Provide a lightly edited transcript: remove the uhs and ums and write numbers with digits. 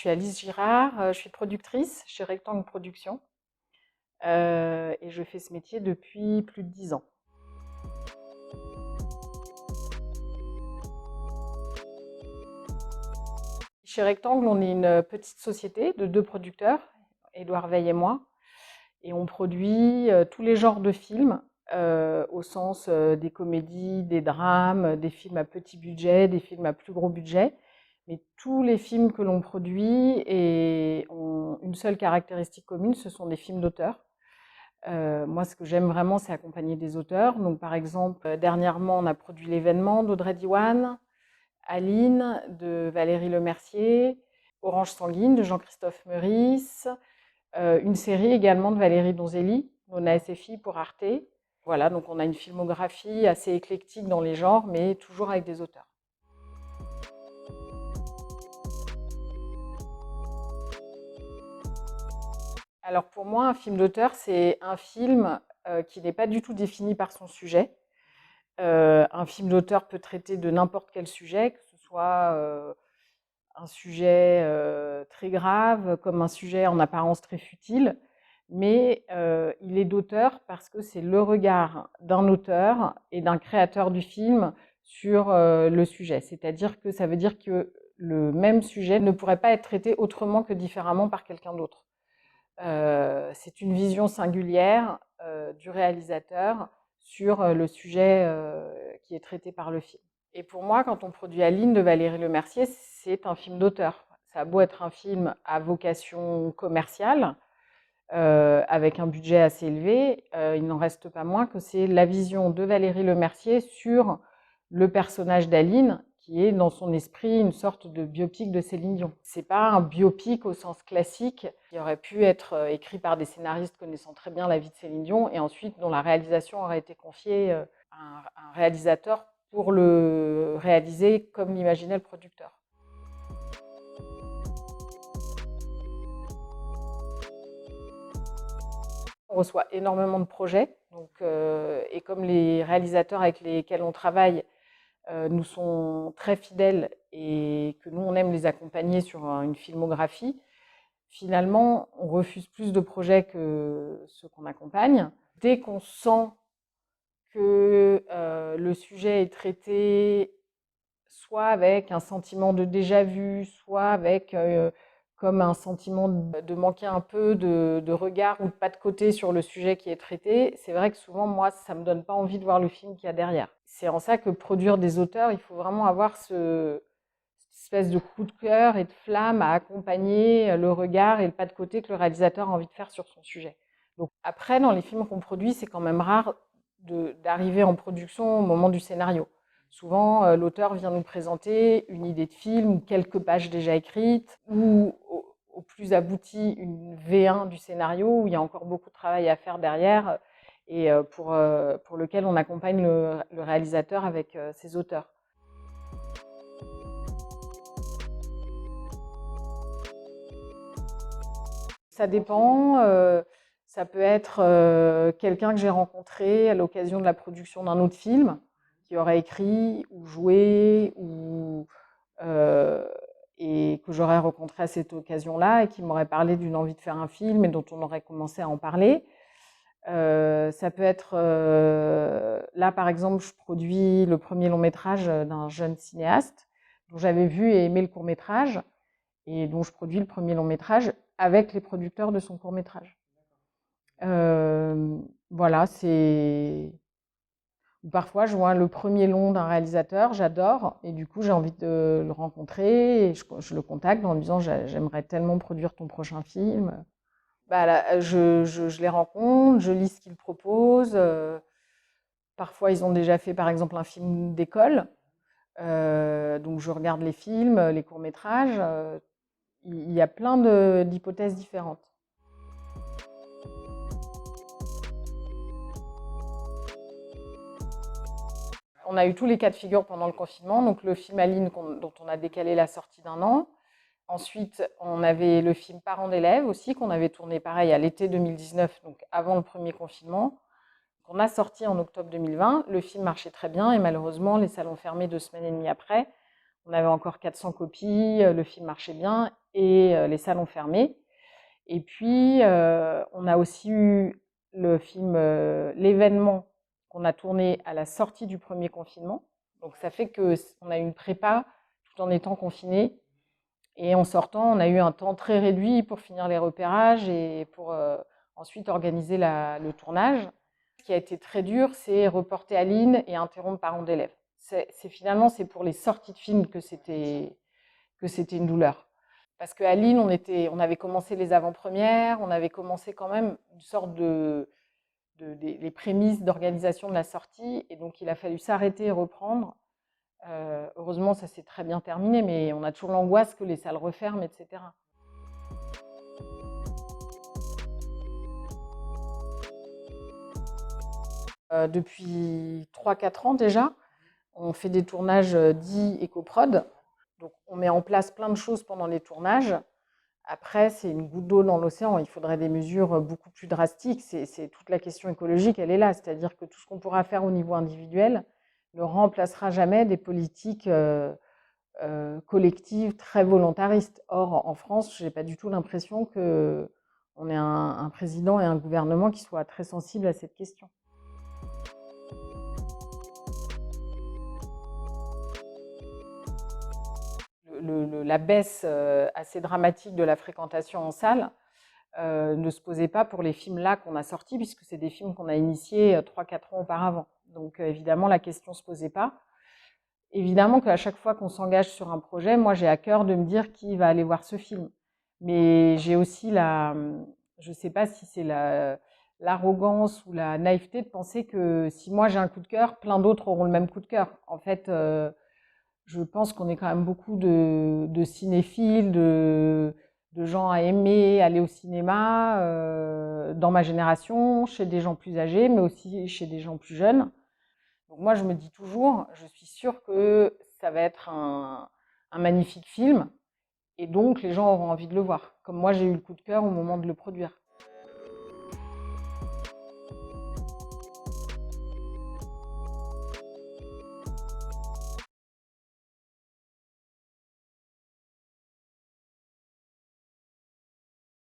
je suis Alice Girard, je suis productrice chez Rectangle Productions et je fais ce métier depuis plus de 10 ans. Chez Rectangle, on est une petite société de 2 producteurs, Édouard Veil et moi, et on produit tous les genres de films, au sens des comédies, des drames, des films à petit budget, des films à plus gros budget. Mais tous les films que l'on produit ont une seule caractéristique commune, ce sont des films d'auteur. Moi, ce que j'aime vraiment, c'est accompagner des auteurs. Donc, par exemple, dernièrement, on a produit L'événement d'Audrey Diwan, Aline de Valérie Lemercier, Orange sanguine de Jean-Christophe Meurice, une série également de Valérie Donzelli, Nona SFI pour Arte. Voilà, donc on a une filmographie assez éclectique dans les genres, mais toujours avec des auteurs. Alors pour moi, un film d'auteur, c'est un film qui n'est pas du tout défini par son sujet. Un film d'auteur peut traiter de n'importe quel sujet, que ce soit un sujet très grave comme un sujet en apparence très futile, mais il est d'auteur parce que c'est le regard d'un auteur et d'un créateur du film sur le sujet. C'est-à-dire que ça veut dire que le même sujet ne pourrait pas être traité autrement que différemment par quelqu'un d'autre. C'est une vision singulière du réalisateur sur le sujet qui est traité par le film. Et pour moi, quand on produit Aline de Valérie Lemercier, c'est un film d'auteur. Ça a beau être un film à vocation commerciale, avec un budget assez élevé, il n'en reste pas moins que c'est la vision de Valérie Lemercier sur le personnage d'Aline, qui est dans son esprit une sorte de biopic de Céline Dion. C'est pas un biopic au sens classique qui aurait pu être écrit par des scénaristes connaissant très bien la vie de Céline Dion et ensuite dont la réalisation aurait été confiée à un réalisateur pour le réaliser comme l'imaginait le producteur. On reçoit énormément de projets, donc, et comme les réalisateurs avec lesquels on travaille nous sont très fidèles et que nous, on aime les accompagner sur une filmographie, finalement, on refuse plus de projets que ceux qu'on accompagne. Dès qu'on sent que le sujet est traité soit avec un sentiment de déjà-vu, soit avec comme un sentiment de manquer un peu de regard ou de pas de côté sur le sujet qui est traité, c'est vrai que souvent, moi, ça me donne pas envie de voir le film qu'il y a derrière. C'est en ça que produire des auteurs, il faut vraiment avoir cette espèce de coup de cœur et de flamme à accompagner le regard et le pas de côté que le réalisateur a envie de faire sur son sujet. Donc après, dans les films qu'on produit, c'est quand même rare d'arriver en production au moment du scénario. Souvent, l'auteur vient nous présenter une idée de film ou quelques pages déjà écrites, ou au plus abouti, une V1 du scénario où il y a encore beaucoup de travail à faire derrière et pour lequel on accompagne le réalisateur avec ses auteurs. Ça dépend. Ça peut être quelqu'un que j'ai rencontré à l'occasion de la production d'un autre film, qui aurait écrit ou joué et que j'aurais rencontré à cette occasion-là et qui m'aurait parlé d'une envie de faire un film et dont on aurait commencé à en parler. Ça peut être là, par exemple, je produis le premier long métrage d'un jeune cinéaste dont j'avais vu et aimé le court métrage et dont je produis le premier long métrage avec les producteurs de son court métrage. Voilà, c'est... Parfois, je vois le premier long d'un réalisateur, j'adore, et du coup, j'ai envie de le rencontrer, et je le contacte en lui disant j'aimerais tellement produire ton prochain film. Bah, là, je les rencontre, je lis ce qu'ils proposent. Parfois, ils ont déjà fait, par exemple, un film d'école. Donc, je regarde les films, les courts-métrages. Il y a plein d'hypothèses différentes. On a eu tous les cas de figure pendant le confinement. Donc, le film Aline, dont on a décalé la sortie d'1 an. Ensuite, on avait le film Parents d'élèves aussi, qu'on avait tourné pareil à l'été 2019, donc avant le premier confinement, qu'on a sorti en octobre 2020. Le film marchait très bien et malheureusement, les salons fermés 2 semaines et demie après. On avait encore 400 copies, le film marchait bien et les salles ont fermé. Et puis, on a aussi eu le film L'événement qu'on a tourné à la sortie du premier confinement. Donc ça fait qu'on a eu une prépa tout en étant confiné. Et en sortant, on a eu un temps très réduit pour finir les repérages et pour ensuite organiser le tournage. Ce qui a été très dur, c'est reporter Aline et interrompre Parents d'élèves. Finalement, c'est pour les sorties de films que c'était une douleur. Parce que Aline, on avait commencé les avant-premières, on avait commencé quand même une sorte les prémices d'organisation de la sortie, et donc il a fallu s'arrêter et reprendre. Heureusement, ça s'est très bien terminé, mais on a toujours l'angoisse que les salles referment, etc. Depuis 3-4 ans déjà, on fait des tournages dits éco-prod. Donc on met en place plein de choses pendant les tournages. Après, c'est une goutte d'eau dans l'océan. Il faudrait des mesures beaucoup plus drastiques. C'est toute la question écologique, elle est là. C'est-à-dire que tout ce qu'on pourra faire au niveau individuel ne remplacera jamais des politiques collectives très volontaristes. Or, en France, je n'ai pas du tout l'impression qu'on ait un président et un gouvernement qui soient très sensibles à cette question. La baisse assez dramatique de la fréquentation en salle ne se posait pas pour les films là qu'on a sortis, puisque c'est des films qu'on a initiés 3-4 ans auparavant. Donc évidemment, la question ne se posait pas. Évidemment qu'à chaque fois qu'on s'engage sur un projet, moi j'ai à cœur de me dire qui va aller voir ce film. Mais j'ai aussi je ne sais pas si c'est l'arrogance ou la naïveté de penser que si moi j'ai un coup de cœur, plein d'autres auront le même coup de cœur. En fait, je pense qu'on est quand même beaucoup de cinéphiles, de gens à aimer aller au cinéma, dans ma génération, chez des gens plus âgés, mais aussi chez des gens plus jeunes. Donc moi, je me dis toujours, je suis sûre que ça va être un magnifique film, et donc les gens auront envie de le voir, comme moi j'ai eu le coup de cœur au moment de le produire.